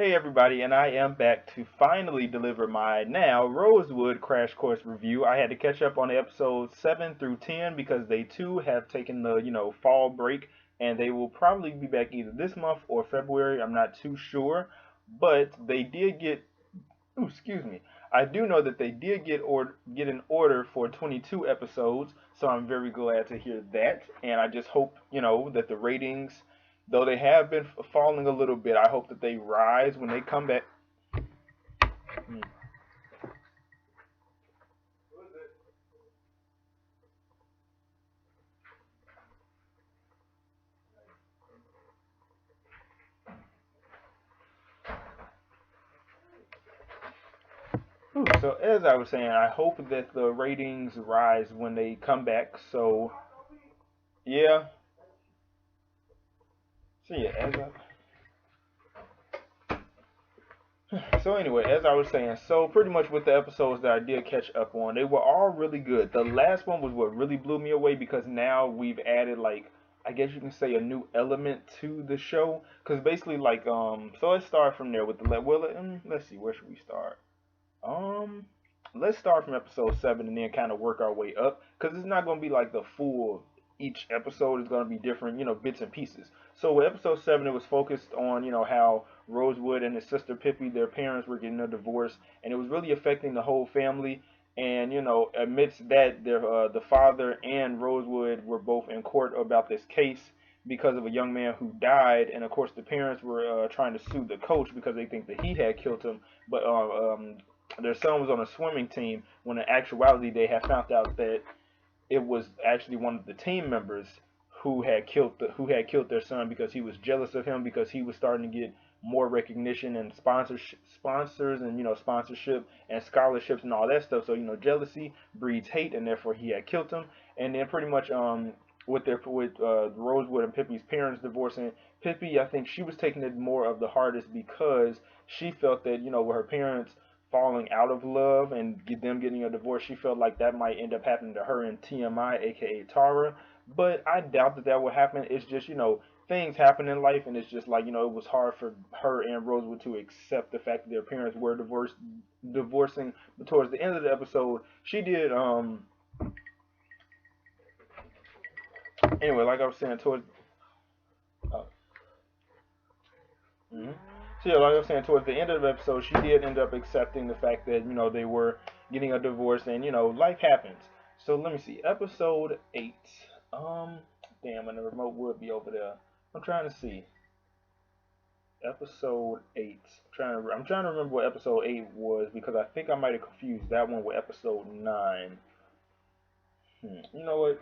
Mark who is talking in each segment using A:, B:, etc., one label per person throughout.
A: Hey everybody, and I am back to finally deliver my now Rosewood Crash Course review. I had to catch up on episodes 7 through 10 because they too have taken the, fall break, and they will probably be back either this month or February. I'm not too sure, but they did get, ooh, excuse me. I do know that they did get an order for 22 episodes, so I'm very glad to hear that, and I just hope, that the ratings, though they have been falling a little bit, I hope that they rise when they come back. Hmm. So as I was saying, I hope that the ratings rise when they come back. So yeah, so yeah, so anyway, as I was saying, so pretty much with the episodes that I did catch up on, they were all really good. The last one was what really blew me away because now we've added like, I guess you can say, a new element to the show. Because basically so let's start from there with let's see, where should we start? Um, let's start from episode 7 and then kind of work our way up because it's not going to be like the full. Each episode is going to be different, bits and pieces. So with episode 7, it was focused on how Rosewood and his sister Pippi, their parents were getting a divorce, and it was really affecting the whole family. And amidst that, the father and Rosewood were both in court about this case because of a young man who died, and of course the parents were trying to sue the coach because they think that he had killed him. But their son was on a swimming team when in actuality they had found out that it was actually one of the team members who had killed their son because he was jealous of him because he was starting to get more recognition and sponsors and sponsorship and scholarships and all that stuff. So jealousy breeds hate, and therefore he had killed him. And then pretty much with Rosewood and Pippi's parents divorcing, Pippi, I think she was taking it more of the hardest because she felt that with her parents falling out of love and them getting a divorce, she felt like that might end up happening to her and TMI, aka Tara. But I doubt that that will happen. It's just things happen in life, and it's just like it was hard for her and Rosewood to accept the fact that their parents were divorcing. But towards the end of the episode, she did anyway, like I was saying towards. Uh, mhm. So yeah, like I was saying, towards the end of the episode, she did end up accepting the fact that they were getting a divorce, and life happens. So let me see, episode 8. Um, damn, and the remote would be over there. I'm trying to see episode 8. I'm trying to remember what episode 8 was because I think I might have confused that one with episode 9. You know what?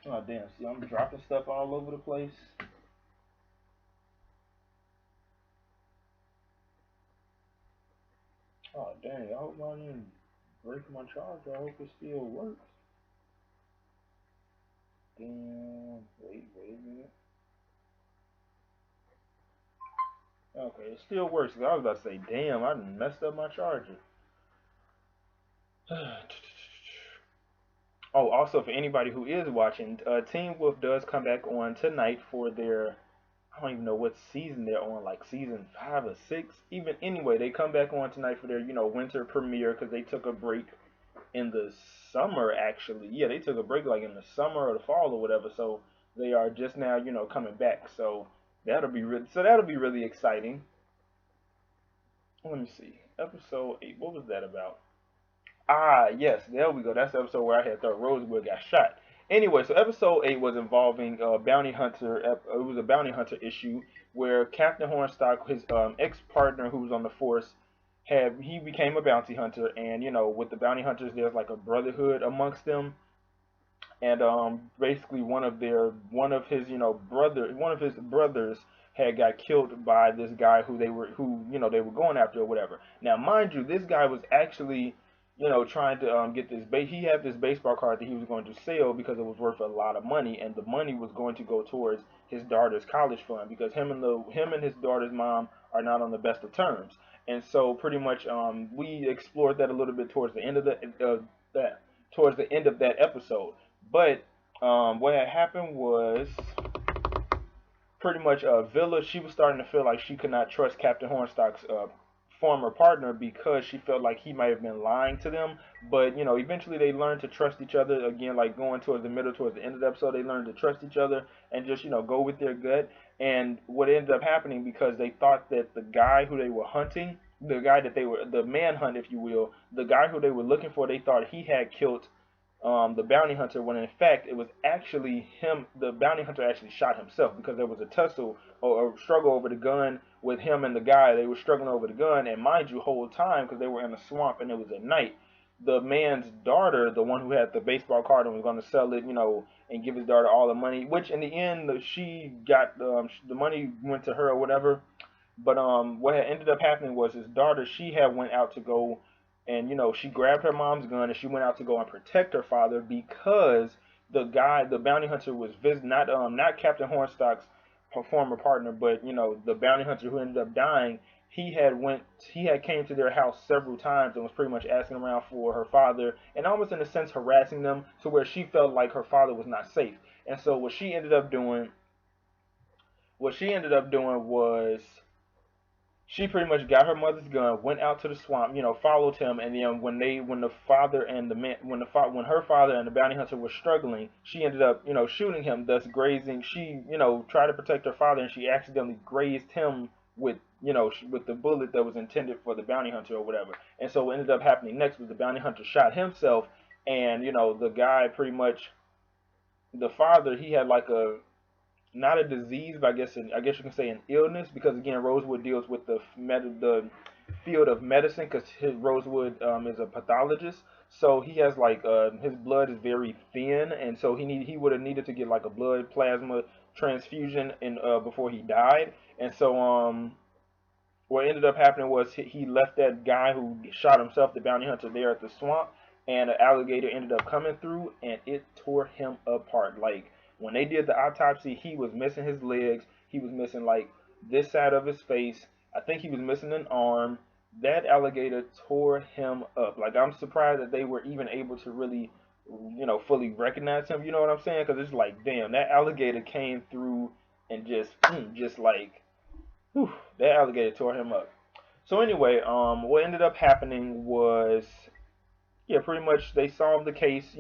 A: Oh damn! See, I'm dropping stuff all over the place. Oh dang! I hope I didn't break my charger. I hope it still works. Damn. Wait a minute. Okay, it still works. I was about to say, damn, I done messed up my charger. Oh, also for anybody who is watching, Teen Wolf does come back on tonight for their, I don't even know what season they're on, like season 5 or 6. Even anyway, they come back on tonight for their winter premiere because they took a break in the summer. Actually, yeah, they took a break like in the summer or the fall or whatever. So they are just now coming back. So that'll be really exciting. Let me see, episode 8. What was that about? Ah, yes, there we go. That's the episode where I had thought Rosewood got shot. Anyway, so episode 8 was involving bounty hunter. It was a bounty hunter issue where Captain Hornstock, his ex-partner who was on the force, he became a bounty hunter, and with the bounty hunters, there's like a brotherhood amongst them, and basically one of his brothers had got killed by this guy who they were going after or whatever. Now, mind you, this guy was actually trying to get this he had this baseball card that he was going to sell because it was worth a lot of money, and the money was going to go towards his daughter's college fund because him and his daughter's mom are not on the best of terms. And so pretty much we explored that a little bit towards the end of that towards the end of that episode. But what had happened was, pretty much Villa, she was starting to feel like she could not trust Captain Hornstock's former partner because she felt like he might have been lying to them. But eventually they learned to trust each other again. Like going towards the middle, towards the end of the episode, they learned to trust each other and just go with their gut. And what ended up happening, because they thought that the guy who they were hunting, the guy that they were the manhunt, if you will, the guy who they were looking for, they thought he had killed the bounty hunter, when in fact it was actually him. The bounty hunter actually shot himself because there was a tussle or a struggle over the gun with him and the guy. They were struggling over the gun, and mind you, whole time, because they were in a swamp and it was at night, the man's daughter, the one who had the baseball card and was going to sell it, and give his daughter all the money, which in the end she got the money went to her or whatever. But what had ended up happening was his daughter, she had went out to go, and she grabbed her mom's gun and she went out to go and protect her father, because the bounty hunter was not Captain Hornstock's former partner, but the bounty hunter who ended up dying. He had came to their house several times and was pretty much asking around for her father, and almost in a sense harassing them, to where she felt like her father was not safe. And so what she ended up doing was, she pretty much got her mother's gun, went out to the swamp, followed him, and then when her father and the bounty hunter were struggling, she ended up, shooting him, thus grazing. She, tried to protect her father, and she accidentally grazed him with, with the bullet that was intended for the bounty hunter or whatever. And so what ended up happening next was the bounty hunter shot himself, and the guy pretty much, the father, he had like not a disease, but I guess you can say an illness, because again, Rosewood deals with the field of medicine, because Rosewood is a pathologist, so he has like his blood is very thin, and so he would have needed to get like a blood plasma transfusion before he died. And so what ended up happening was he left that guy who shot himself, the bounty hunter, there at the swamp, and an alligator ended up coming through, and it tore him apart. Like, when they did the autopsy, he was missing his legs. He was missing like this side of his face. I think he was missing an arm. That alligator tore him up. Like, I'm surprised that they were even able to really, fully recognize him. You know what I'm saying? Because it's like, damn, that alligator came through and just like, whew, that alligator tore him up. So anyway, what ended up happening was, yeah, pretty much they solved the case.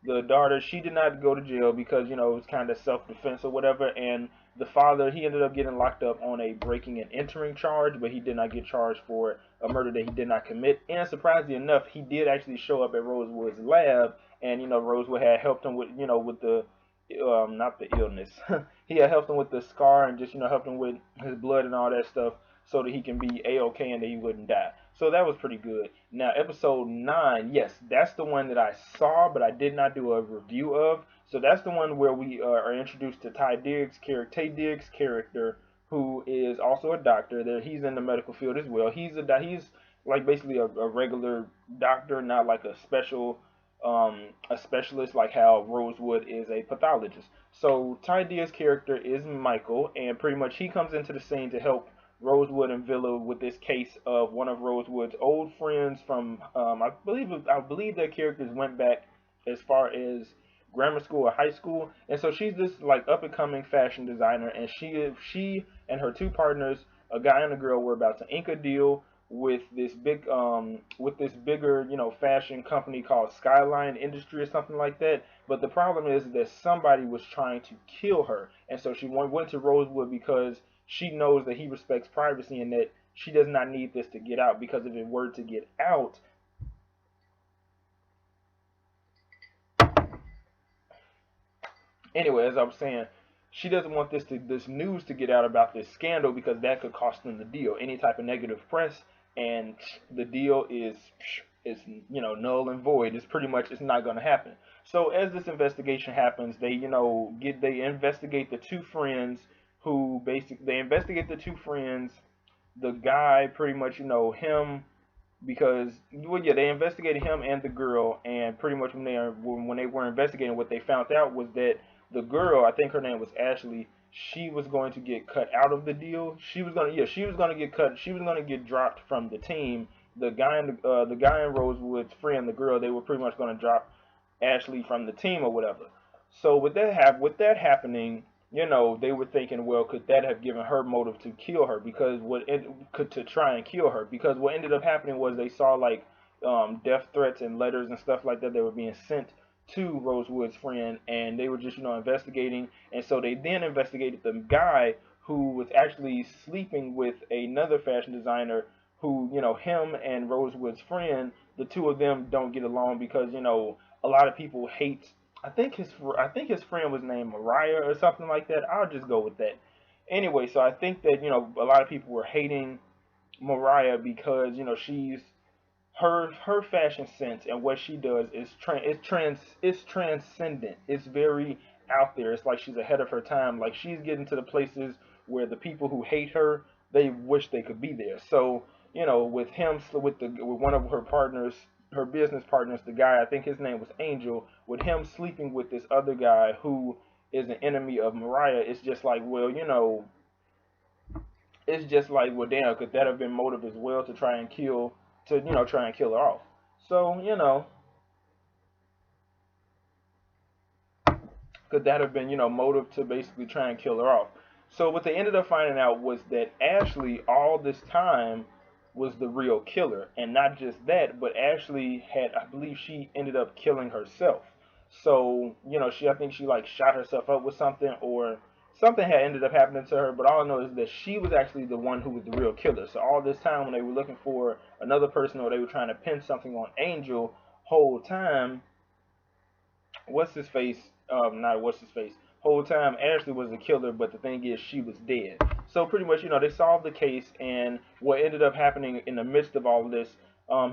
A: The daughter, she did not go to jail because, it was kind of self-defense or whatever. And the father, he ended up getting locked up on a breaking and entering charge, but he did not get charged for a murder that he did not commit. And surprisingly enough, he did actually show up at Rosewood's lab, and, Rosewood had helped him with, with the, not the illness. He had helped him with the scar and just, helped him with his blood and all that stuff, so that he can be A-okay and that he wouldn't die. So that was pretty good. Now, episode 9, yes, that's the one that I saw, but I did not do a review of. So that's the one where we are introduced to Ty Diggs' character, who is also a doctor. He's in the medical field as well. He's like basically a regular doctor, not like a specialist like how Rosewood is a pathologist. So Ty Diggs' character is Michael, and pretty much he comes into the scene to help Rosewood and Villa with this case of one of Rosewood's old friends from I believe their characters went back as far as grammar school or high school. And so she's this like up and coming fashion designer, and she and her two partners, a guy and a girl, were about to ink a deal with this bigger fashion company called Skyline Industry or something like that. But the problem is that somebody was trying to kill her, and so she went to Rosewood because she knows that he respects privacy and that she does not need this to get out, because if it were to get out, anyway, as I was saying, she doesn't want this news to get out about this scandal, because that could cost them the deal. Any type of negative press, and the deal is null and void. It's not going to happen. So as this investigation happens, they investigate the two friends the guy, pretty much, him, because, well, yeah, they investigated him and the girl, and pretty much when they were investigating, what they found out was that the girl, I think her name was Ashley, she was going to get cut out of the deal. She was going to get cut. She was going to get dropped from the team. The guy and Rosewood's friend, the girl, they were pretty much going to drop Ashley from the team or whatever. So with that happening, you know, they were thinking, well, could that have given her motive to kill her? Because could to try and kill her? Because what ended up happening was they saw like death threats and letters and stuff like that that were being sent to Rosewood's friend, and they were just, you know, investigating. And so they then investigated the guy who was actually sleeping with another fashion designer who, you know, him and Rosewood's friend, the two of them don't get along because, you know, a lot of people hate. I think his friend was named Mariah or something like that. I'll just go with that. Anyway, so I think that, you know, a lot of people were hating Mariah because, you know, her fashion sense and what she does is it's transcendent. It's very out there. It's like she's ahead of her time. Like she's getting to the places where the people who hate her, they wish they could be there. So, you know, with him, with one of her partners, her business partners, the guy, I think his name was Angel, with him sleeping with this other guy who is an enemy of Mariah, it's just like, well, you know, it's just like, well, damn, could that have been motive as well to try and kill, to, you know, try and kill her off? So, you know, could that have been, you know, motive to basically try and kill her off? So what they ended up finding out was that Ashley all this time was the real killer, and not just that, but Ashley had, I believe, she ended up killing herself. So, you know, I think she like shot herself up with something, or something had ended up happening to her. But all I know is that she was actually the one who was the real killer. So all this time when they were looking for another person, or they were trying to pin something on Angel, whole time, what's his face? Not what's his face. Whole time Ashley was the killer, but the thing is, she was dead. So pretty much, you know, they solved the case, and what ended up happening in the midst of all of this,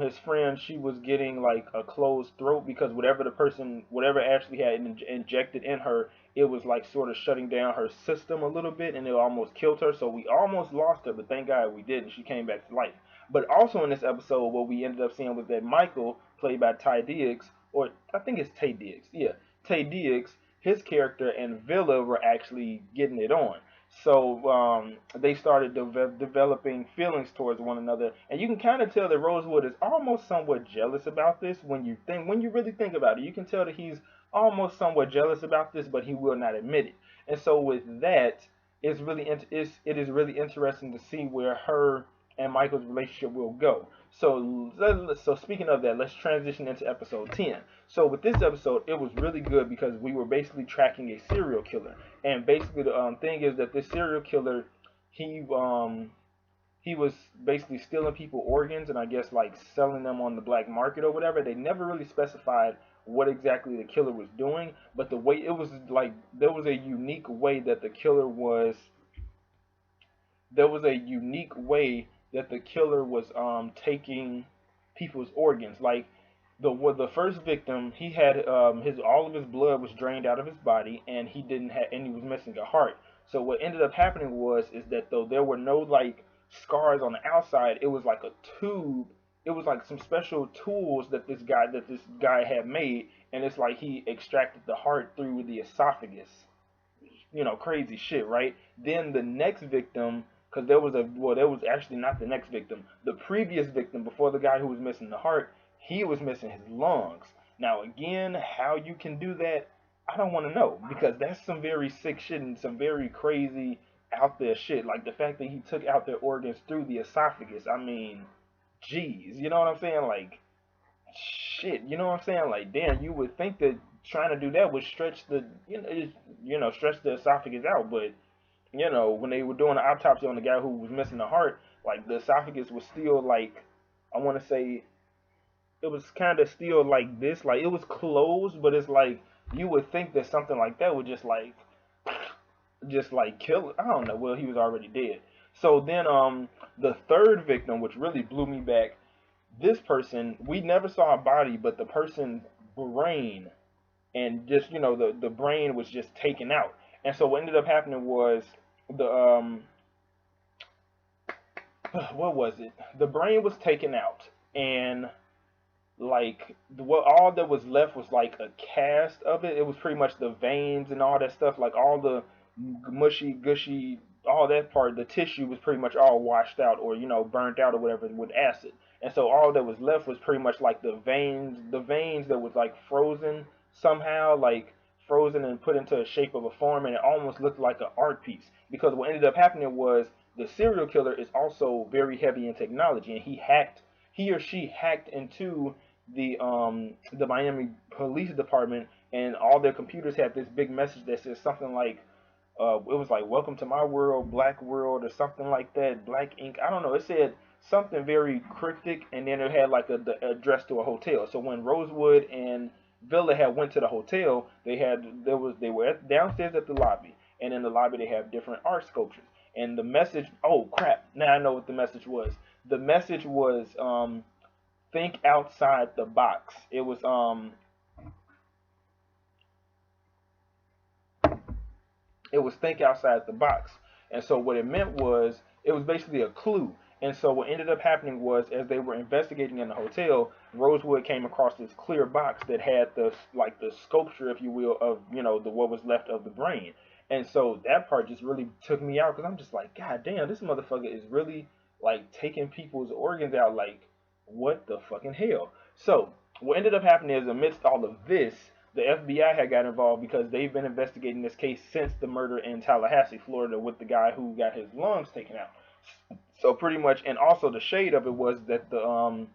A: his friend, she was getting like a closed throat because whatever Ashley had injected in her, it was like sort of shutting down her system a little bit, and it almost killed her. So we almost lost her, but thank God we didn't. She came back to life. But also in this episode, what we ended up seeing was that Michael, played by Ty Diggs, or I think it's Tay Diggs, yeah, Tay Diggs, his character and Villa were actually getting it on. So they started developing feelings towards one another, and you can kind of tell that Rosewood is almost somewhat jealous about this. When you really think about it, you can tell that he's almost somewhat jealous about this, but he will not admit it. And so with that, it is really interesting to see where her and Michael's relationship will go. So speaking of that, let's transition into episode 10. So with this episode, it was really good because we were basically tracking a serial killer, and basically the thing is that this serial killer, he um he was basically stealing people organs and I guess like selling them on the black market or whatever. They never really specified what exactly the killer was doing, but the way it was like there was a unique way that the killer was taking people's organs. Like the first victim, he had his all of his blood was drained out of his body, and he was missing a heart. So what ended up happening was is that though there were no like scars on the outside, it was like a tube. It was like some special tools that this guy had made, and it's like he extracted the heart through the esophagus. You know, crazy shit, right? Then the next victim, because there was actually not the next victim, the previous victim before the guy who was missing the heart, he was missing his lungs. Now again, how you can do that, I don't want to know, because that's some very sick shit and some very crazy out there shit. Like the fact that he took out their organs through the esophagus. I mean, jeez, you know what I'm saying? Like, shit, you know what I'm saying? Like, damn, you would think that trying to do that would stretch stretch the esophagus out, but you know, when they were doing the autopsy on the guy who was missing the heart, like the esophagus was still like, I want to say, it was kind of still like this, like it was closed, but it's like you would think that something like that would just like kill. I don't know. Well, he was already dead. So then, the third victim, which really blew me back, this person we never saw a body, but the person's brain and just the brain was just taken out. And so what ended up happening was the what was it? The brain was taken out, and like what all that was left was like a cast of it. It was pretty much the veins and all that stuff, like all the mushy, gushy, all that part. The tissue was pretty much all washed out, or burnt out, or whatever, with acid. And so all that was left was pretty much like the veins that was like frozen somehow, like frozen and put into a shape of a form, and it almost looked like an art piece. Because what ended up happening was the serial killer is also very heavy in technology, and he or she hacked into the Miami Police Department, and all their computers had this big message that says something like it was like "Welcome to my world, Black World" or something like that, Black Ink. I don't know. It said something very cryptic, and then it had like the address to a hotel. So when Rosewood and Villa had went to the hotel, they were downstairs at the lobby, and in the lobby they have different art sculptures. And the message, oh crap! Now I know what the message was. The message was think outside the box. It was think outside the box. And so what it meant was it was basically a clue. And so what ended up happening was as they were investigating in the hotel, Rosewood came across this clear box that had the sculpture, if you will, of the what was left of the brain. And so that part just really took me out because I'm just like, God damn, this motherfucker is really like taking people's organs out. Like, what the fucking hell? So what ended up happening is amidst all of this, the FBI had got involved because they've been investigating this case since the murder in Tallahassee, Florida, with the guy who got his lungs taken out. So pretty much, and also the shade of it was that the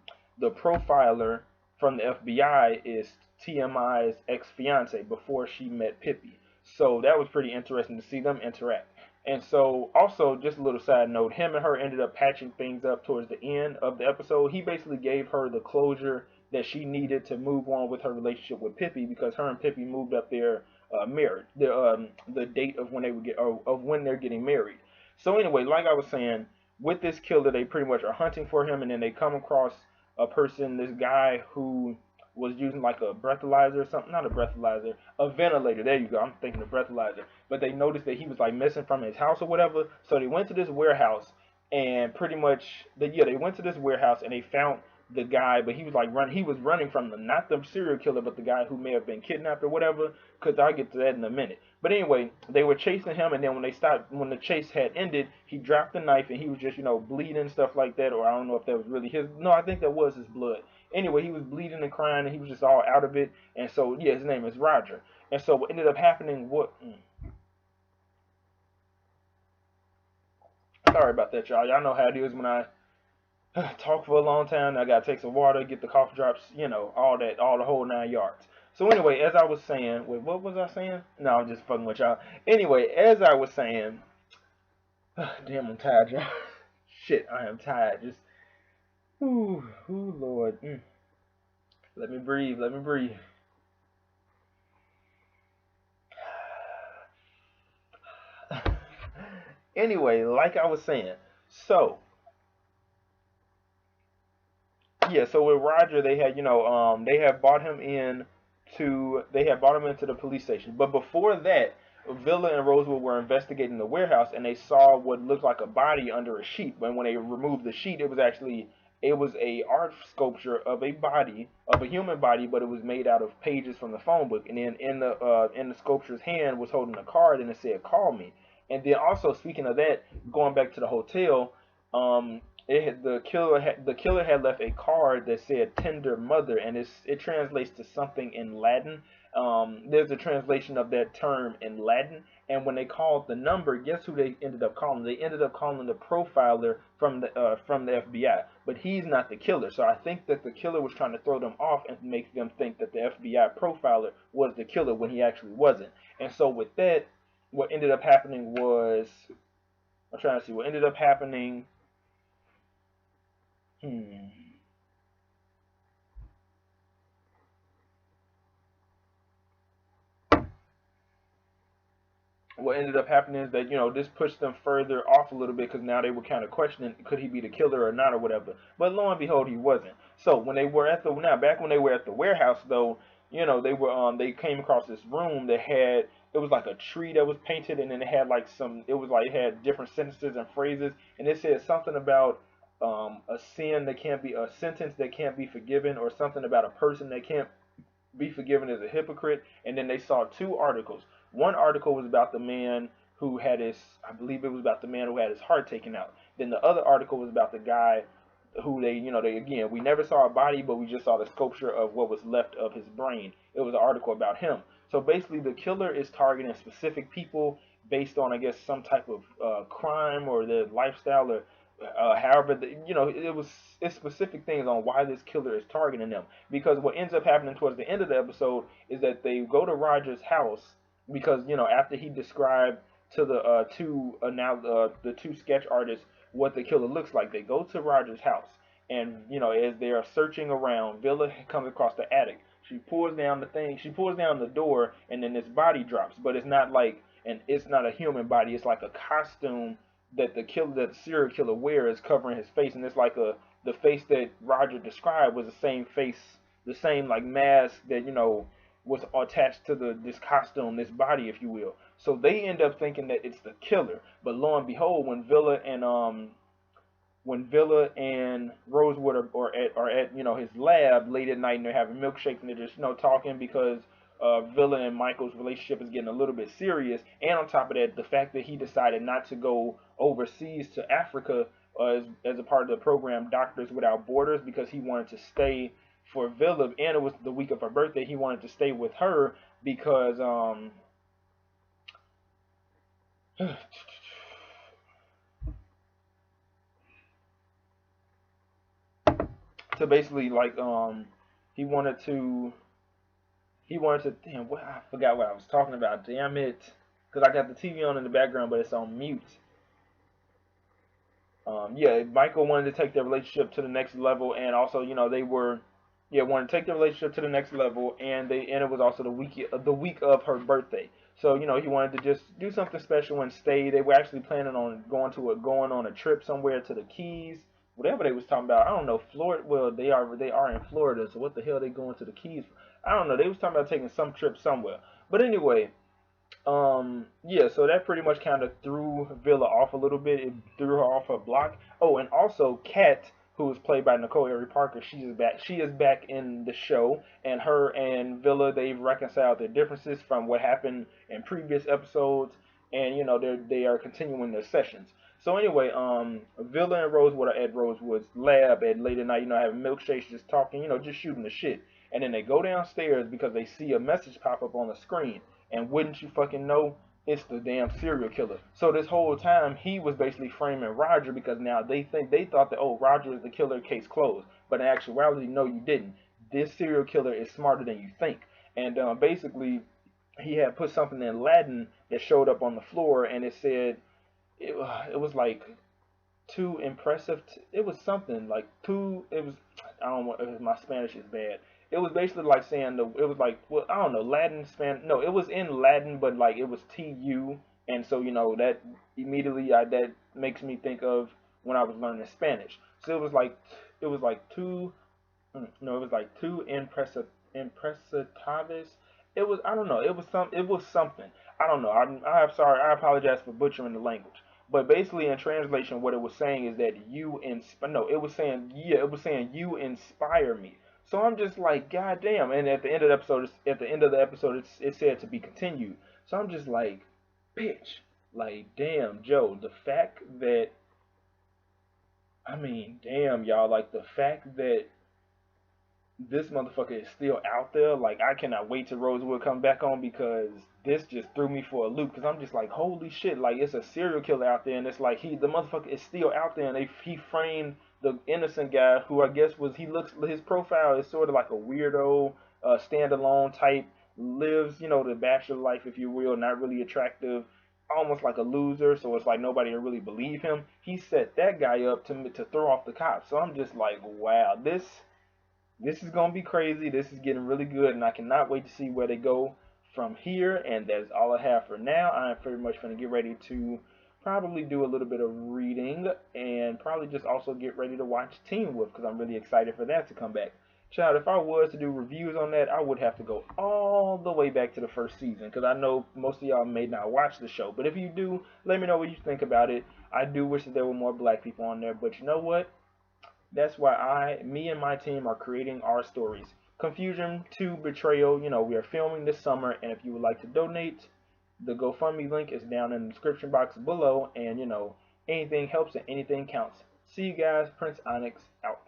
A: profiler from the FBI is TMI's ex-fiance before she met Pippi. So that was pretty interesting to see them interact. And so also, just a little side note, him and her ended up patching things up towards the end of the episode. He basically gave her the closure that she needed to move on with her relationship with Pippi, because her and Pippi moved up their marriage, the date of when they would get of when they're getting married. So anyway, like I was saying, with this killer, they pretty much are hunting for him, and then they come across a person, this guy who was using like a breathalyzer or something, not a breathalyzer, a ventilator. There you go. I'm thinking of breathalyzer. But they noticed that he was like missing from his house or whatever. So they went to this warehouse, and pretty much they went to this warehouse and they found the guy, but he was like he was running from them, not the serial killer, but the guy who may have been kidnapped or whatever, because I'll get to that in a minute. But anyway, they were chasing him, and then when the chase had ended, he dropped the knife, and he was just bleeding, stuff like that, or I don't know if that was really his. No, I think that was his blood. Anyway, he was bleeding and crying, and he was just all out of it. And so his name is Roger. And so what ended up happening, sorry about that, y'all. Y'all know how it is when I talk for a long time. I gotta take some water, get the cough drops, all that, all the whole 9 yards. So anyway, as I was saying, wait, what was I saying? No, I'm just fucking with y'all. Anyway, as I was saying, damn, I'm tired, y'all. Shit, I am tired. Just, ooh, Lord. Let me breathe. Let me breathe. Anyway, like I was saying, so so with Roger, they had, they had brought him into the police station. But before that, Villa and Rosewood were investigating the warehouse, and they saw what looked like a body under a sheet. But when they removed the sheet, it was a art sculpture of a body, of a human body, but it was made out of pages from the phone book. And then in the sculpture's hand was holding a card, and it said, "Call me." And then also, speaking of that, going back to the hotel, the killer had left a card that said "Tender Mother," and it translates to something in Latin. There's a translation of that term in Latin, and when they called the number, guess who they ended up calling? They ended up calling the profiler from the FBI, but he's not the killer. So I think that the killer was trying to throw them off and make them think that the FBI profiler was the killer when he actually wasn't. And so with that, what ended up happening was, I'm trying to see what ended up happening. What ended up happening is that this pushed them further off a little bit, because now they were kind of questioning, could he be the killer or not, or whatever. But lo and behold, he wasn't. So when they were back when they were at the warehouse, though, they came across this room that had, it was like a tree that was painted, and then it had like it had different sentences and phrases, and it said something about a sentence that can't be forgiven, or something about a person that can't be forgiven as a hypocrite. And then they saw 2 articles. One article was about the man who had I believe it was about the man who had his heart taken out. Then the other article was about the guy who we never saw a body, but we just saw the sculpture of what was left of his brain. It was an article about him. So basically, the killer is targeting specific people based on, I guess, some type of crime or their lifestyle, or however, it's specific things on why this killer is targeting them. Because what ends up happening towards the end of the episode is that they go to Roger's house because after he described to the the two sketch artists what the killer looks like, they go to Roger's house, and as they are searching around, Villa comes across the attic. She pulls down the thing. She pulls down the door, and then this body drops. But it's not like, and it's not a human body. It's like a costume that the serial killer wears, covering his face, and it's like the face that Roger described was the same face, the same like mask that was attached to this costume, this body, if you will. So they end up thinking that it's the killer. But lo and behold, when Villa and Rosewood are at his lab late at night, and they're having milkshakes, and they're just talking because Villa and Michael's relationship is getting a little bit serious, and on top of that, the fact that he decided not to go overseas to Africa as a part of the program Doctors Without Borders, because he wanted to stay for Villa, and it was the week of her birthday. He wanted to stay with her because to basically like he wanted to damn, what, I forgot what I was talking about, damn it, because I got the TV on in the background but it's on mute. Yeah, Michael wanted to take their relationship to the next level, and also they were wanted to take their relationship to the next level, and it was also the week of her birthday. So he wanted to just do something special and stay. They were actually planning on going on a trip somewhere to the Keys, whatever they was talking about. I don't know, Florida. Well, they are in Florida, so what the hell are they going to the Keys for? I don't know. They was talking about taking some trip somewhere. But anyway, yeah, so that pretty much kind of threw Villa off a little bit. It threw her off her block. Oh, and also Kat, who was played by Nicole Ari Parker, she is back. She is back in the show, and her and Villa, they've reconciled their differences from what happened in previous episodes, and they are continuing their sessions. So anyway, Villa and Rosewood are at Rosewood's lab at late at night, having milkshakes, just talking, just shooting the shit. And then they go downstairs because they see a message pop up on the screen. And wouldn't you fucking know, it's the damn serial killer. So this whole time, he was basically framing Roger, because now they thought that, oh, Roger is the killer, case closed. But in actuality, no, you didn't. This serial killer is smarter than you think. And basically, he had put something in Latin that showed up on the floor, and it said, it was like too impressive. It was something like too. It was, I don't know. My Spanish is bad. It was basically like saying it was like, well, I don't know, Latin, Spanish. No, it was in Latin, but like it was TU, and so that immediately that makes me think of when I was learning Spanish. So it was like too. No, it was like too impressitavis. It was, I don't know. It was something. I don't know. I'm sorry. I apologize for butchering the language. But basically, in translation, what it was saying is that it was saying you inspire me. So I'm just like, God damn. And at the end of the episode, it said to be continued. So I'm just like, bitch, like, damn, Joe. The fact that, I mean, damn, y'all, like the fact that this motherfucker is still out there. Like, I cannot wait till Rosewood come back on, because this just threw me for a loop. Because I'm just like, holy shit, like, it's a serial killer out there, and it's like the motherfucker is still out there, and he framed the innocent guy who I guess his profile is sort of like a weirdo, standalone type, lives, the bachelor life, if you will, not really attractive, almost like a loser, so it's like nobody will really believe him. He set that guy up to throw off the cops. So I'm just like, wow, this is gonna be crazy. This is getting really good, and I cannot wait to see where they go from here. And that's all I have for now. I'm pretty much gonna get ready to probably do a little bit of reading, and probably just also get ready to watch Teen Wolf, because I'm really excited for that to come back. Child, if I was to do reviews on that, I would have to go all the way back to the first season, because I know most of y'all may not watch the show. But if you do, let me know what you think about it. I do wish that there were more black people on there, but you know what? That's why me and my team are creating our stories. Confusion to Betrayal, we are filming this summer, and if you would like to donate, the GoFundMe link is down in the description box below, and anything helps and anything counts. See you guys. PrinceOnyx out.